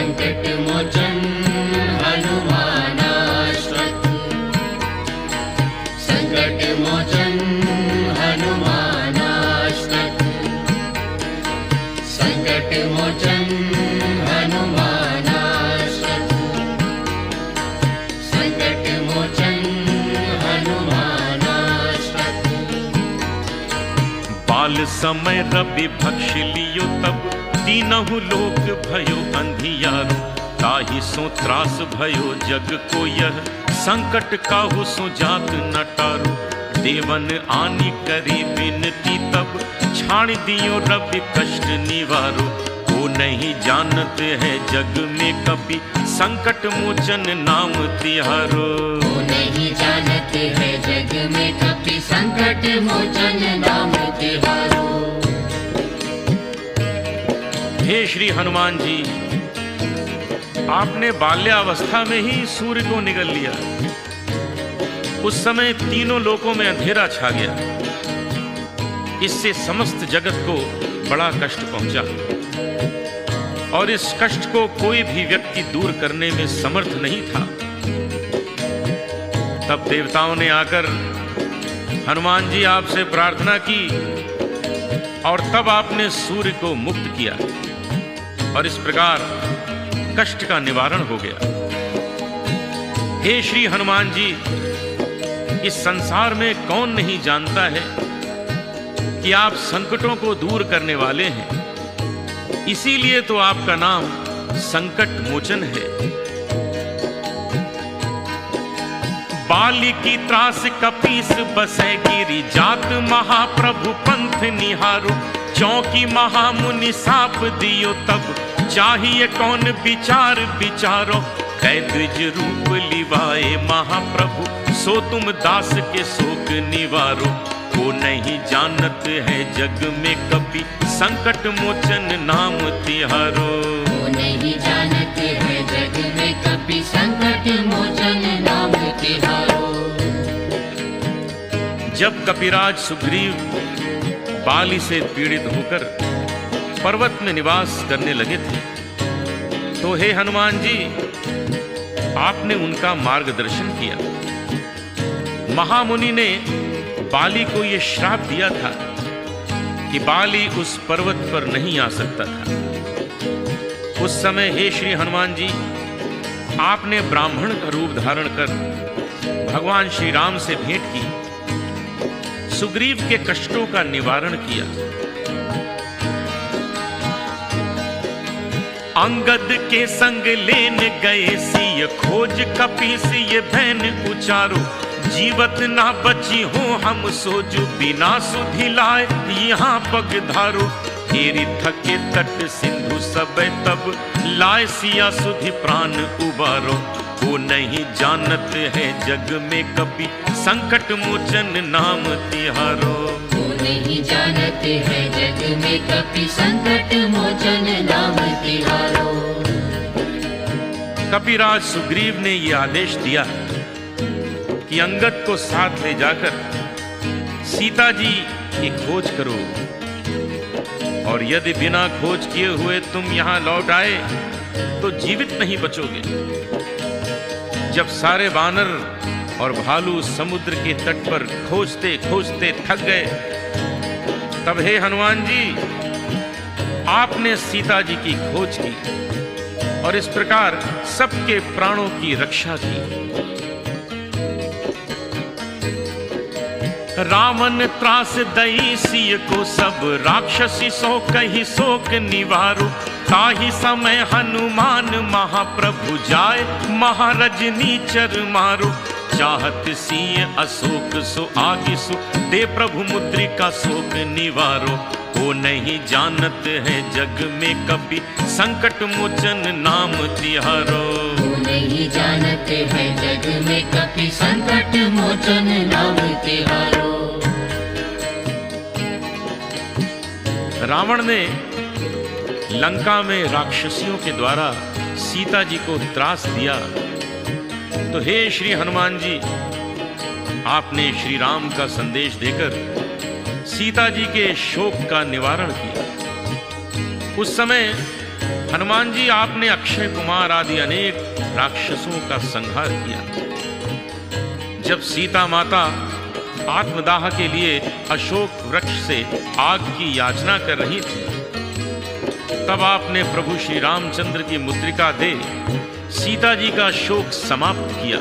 संकट मोचन हनुमानाश्रत, संकट मोचन हनुमानाश्रत, संकट मोचन हनुमानाश्रत, संकट मोचन हनुमानाश्रत। बाल समय रवि भक्ष लियो तब, तीनहु लोक भयो अंधियारो। ताहि सो त्रास भयो जग को यह, संकट काहू सो जात न टारो। देवन आनी करी विनती तब, छाड़ दियो रवि कष्ट निवारो। वो नहीं जानते है जग में कभी, संकट मोचन नाम तिहारो। वो नहीं जानते है जग में कभी, संकट मोचन नाम तिहारो। हे श्री हनुमान जी, आपने बाल्यावस्था में ही सूर्य को निगल लिया। उस समय तीनों लोकों में अंधेरा छा गया। इससे समस्त जगत को बड़ा कष्ट पहुंचा और इस कष्ट को कोई भी व्यक्ति दूर करने में समर्थ नहीं था। तब देवताओं ने आकर हनुमान जी आपसे प्रार्थना की और तब आपने सूर्य को मुक्त किया और इस प्रकार कष्ट का निवारण हो गया। हे श्री हनुमान जी, इस संसार में कौन नहीं जानता है कि आप संकटों को दूर करने वाले हैं। इसीलिए तो आपका नाम संकट मोचन है। बाली की त्रास कपीस बसे गिरी, जात महाप्रभु पंथ निहारो। चौकी महामुनि साप दियो तब, चाहिए कौन विचार विचारो। कै द्विज रूप लिवाए महाप्रभु, सो तुम दास के शोक निवारो। वो नहीं जानत है जग में कभी, संकट मोचन नाम तिहारो। वो नहीं जानते है जग में कभी, संकट मोचन नाम तिहारो। जब कपिराज सुग्रीव बाली से पीड़ित होकर पर्वत में निवास करने लगे थे, तो हे हनुमान जी, आपने उनका मार्गदर्शन किया। महामुनि ने बाली को यह श्राप दिया था कि बाली उस पर्वत पर नहीं आ सकता था। उस समय हे श्री हनुमान जी, आपने ब्राह्मण का रूप धारण कर भगवान श्री राम से भेंट की, सुग्रीव के कष्टों का निवारण किया। अंगद के संग लेन गए सिय, खोज कपीस ये भैन उचारो। जीवत ना बची हो हम सोजो, बिना सुधि लाए यहाँ पग धारो। घेरी थके तट सिंधु सब तब, लाए सिया सुधि प्राण उबारो। वो नहीं जानत है जग में कभी, संकट मोचन नाम तिहारो। वो नहीं जानते है जग में कभी, संकट मोचन नाम तिहारो। कपिराज सुग्रीव ने यह आदेश दिया कि अंगद को साथ ले जाकर सीता जी की खोज करो, और यदि बिना खोज किए हुए तुम यहां लौट आए तो जीवित नहीं बचोगे। जब सारे वानर और भालू समुद्र के तट पर खोजते खोजते थक गए, तब हे हनुमान जी, आपने सीता जी की खोज की और इस प्रकार सबके प्राणों की रक्षा की। रावण त्रास दई सिय को सब, राक्षसी सो कही शोक निवारो। ताहि समय हनुमान महाप्रभु जाए, महारजनी चर मारो। चाहत सिय अशोक सो आगिसु, दे प्रभु मुद्रिका शोक निवारो। वो नहीं जानत है जग में कभी, संकट मोचन नाम तिहारो। वो नहीं जानते है जग में कभी, संकट मोचन नाम तिहारो। रावण ने लंका में राक्षसियों के द्वारा सीता जी को त्रास दिया, तो हे श्री हनुमान जी, आपने श्री राम का संदेश देकर सीता जी के शोक का निवारण किया। उस समय हनुमान जी, आपने अक्षय कुमार आदि अनेक राक्षसों का संहार किया। जब सीता माता आत्मदाह के लिए अशोक वृक्ष से आग की याचना कर रही थी, तब आपने प्रभु श्री रामचंद्र की मुद्रिका दे सीता जी का शोक समाप्त किया।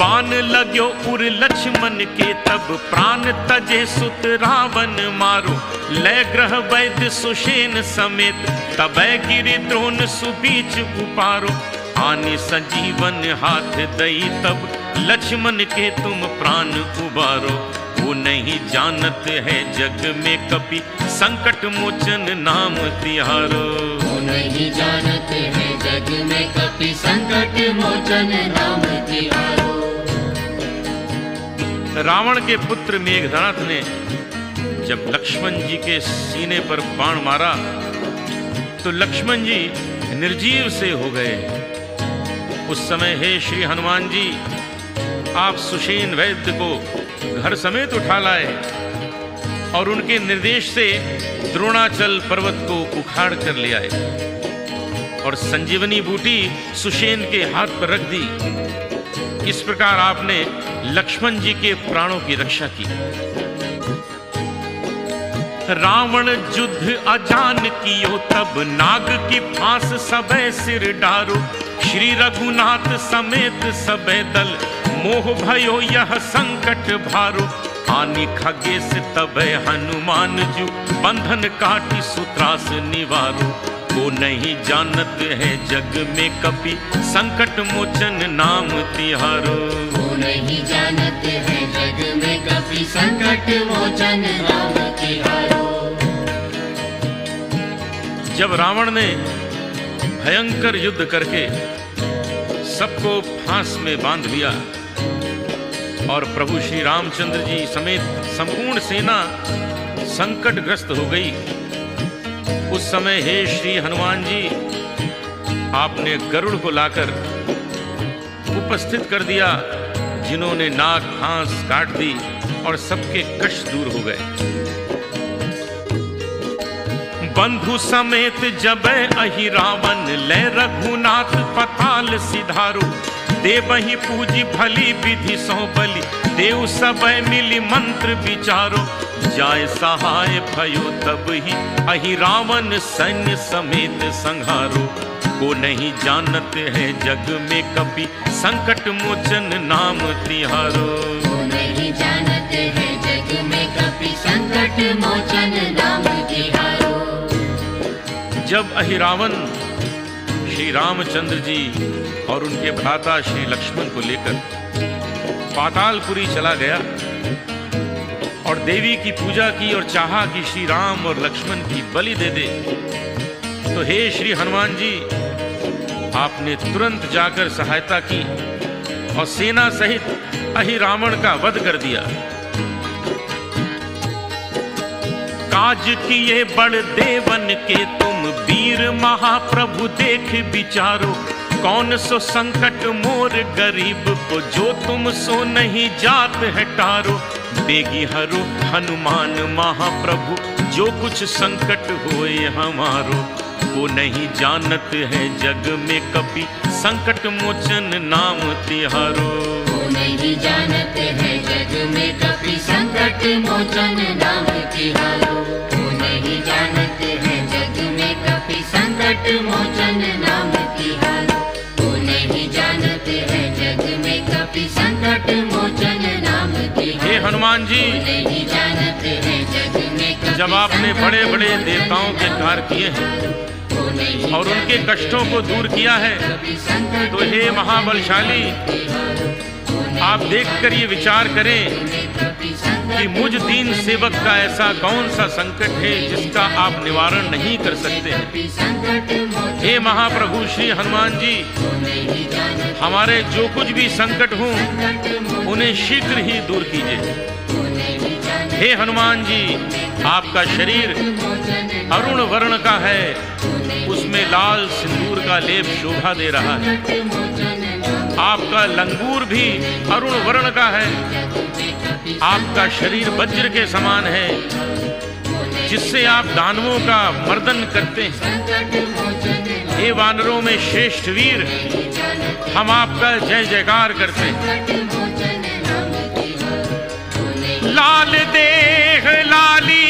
बाण लाग्यो उर लक्ष्मण के, तब प्राण तजे सुत रावण मारो। लय ग्रह वैद्य सुषेण समेत, तबै गिरि द्रोण सुबीच उपारो। आने संजीवन हाथ दई, तब लक्ष्मण के तुम प्राण उबारो। वो नहीं जानत है जग में कपि, संकट मोचन नाम तिहारो। वो नहीं जानत है जग में कपि, संकट मोचन नाम तिहारो। रावण के पुत्र मेघनाथ ने जब लक्ष्मण जी के सीने पर बाण मारा तो लक्ष्मण जी निर्जीव से हो गए। उस समय हे श्री हनुमान जी, आप सुषेण वैद्य को घर समेत उठा लाए और उनके निर्देश से द्रोणाचल पर्वत को उखाड़ कर ले आए और संजीवनी बूटी सुषेण के हाथ पर रख दी। इस प्रकार आपने लक्ष्मण जी के प्राणों की रक्षा की। रावण युद्ध अजान कियो, तब नाग की फांस सबे सिर डारो। श्री रघुनाथ समेत सबे दल, मोह भयो यह संकट भारो। आनी खगेश तबे हनुमान जू, बंधन काटी सुत्रास निवारो। वो नहीं जानत है जग में कपि, संकट मोचन नाम तिहारो। वो नहीं जानत है जग में कपि, संकट मोचन नाम तिहारो। जब रावण ने भयंकर युद्ध करके सबको फांस में बांध लिया और प्रभु श्री रामचंद्र जी समेत संपूर्ण सेना संकटग्रस्त हो गई, उस समय हे श्री हनुमान जी, आपने गरुड़ को लाकर उपस्थित कर दिया, जिन्होंने नाग फांस काट दी और सबके कष्ट दूर हो गए। बंधु समेत जबै अहि रावण, ले रघुनाथ पताल सिधारो। देवहि पूजी भली विधि सो बलि, देव सबय मिली मंत्र विचारो। जाय सहाय भयो तब ही, अहि रावण सैन्य समेत संहारो। को नहीं जानत है जग में कपि, संकट मोचन नाम तिहारो। वो नहीं जानत है जग में कपि, संकट मोचन नाम तिहारो। जब अहिरावण श्री रामचंद्र जी और उनके भ्राता श्री लक्ष्मण को लेकर पातालपुरी चला गया और देवी की पूजा की और चाहा कि श्री राम और लक्ष्मण की बलि दे दे, तो हे श्री हनुमान जी, आपने तुरंत जाकर सहायता की और सेना सहित अहिरावण का वध कर दिया। काज किए बड़ देवन के तुम, वीर महाप्रभु देख विचारो। कौन सो संकट मोर गरीब को, जो तुम सो नहीं जात है टारो। बेगी हरो हनुमान महाप्रभु, जो कुछ संकट होए हमारो। वो नहीं जानत है जग में कपि, संकट मोचन नाम तिहारो। वो नहीं जानत है जग में कपि, संकट मोचन नाम तिहारो। वो नहीं जानत है जग में कपि, संकट मोचन नाम तिहारो। वो नहीं जानत है जग में कपि, संकट मोचन नाम तिहारो। हे हनुमान जी, नहीं जानत है जग में कपि, जब आपने बड़े बड़े देवताओं के कार्य किए हैं और उनके कष्टों को दूर किया है, तो हे महाबलशाली, आप देखकर ये विचार करें कि मुझ दीन सेवक का ऐसा कौन सा संकट है जिसका आप निवारण नहीं कर सकते हैं। हे महाप्रभु श्री हनुमान जी, हमारे जो कुछ भी संकट हों उन्हें शीघ्र ही दूर कीजिए। हे हनुमान जी, आपका शरीर अरुण वर्ण का है, उसमें लाल सिंदूर का लेप शोभा दे रहा है। आपका लंगूर भी अरुण वर्ण का है, आपका शरीर वज्र के समान है, जिससे आप दानवों का मर्दन करते हैं। संकट मोचन नाम हे वानरों में श्रेष्ठ वीर, नहीं जानते हम आपका जय जयकार करते हैं। संकट मोचन नाम तिहारो। वो नहीं लाल देह लाली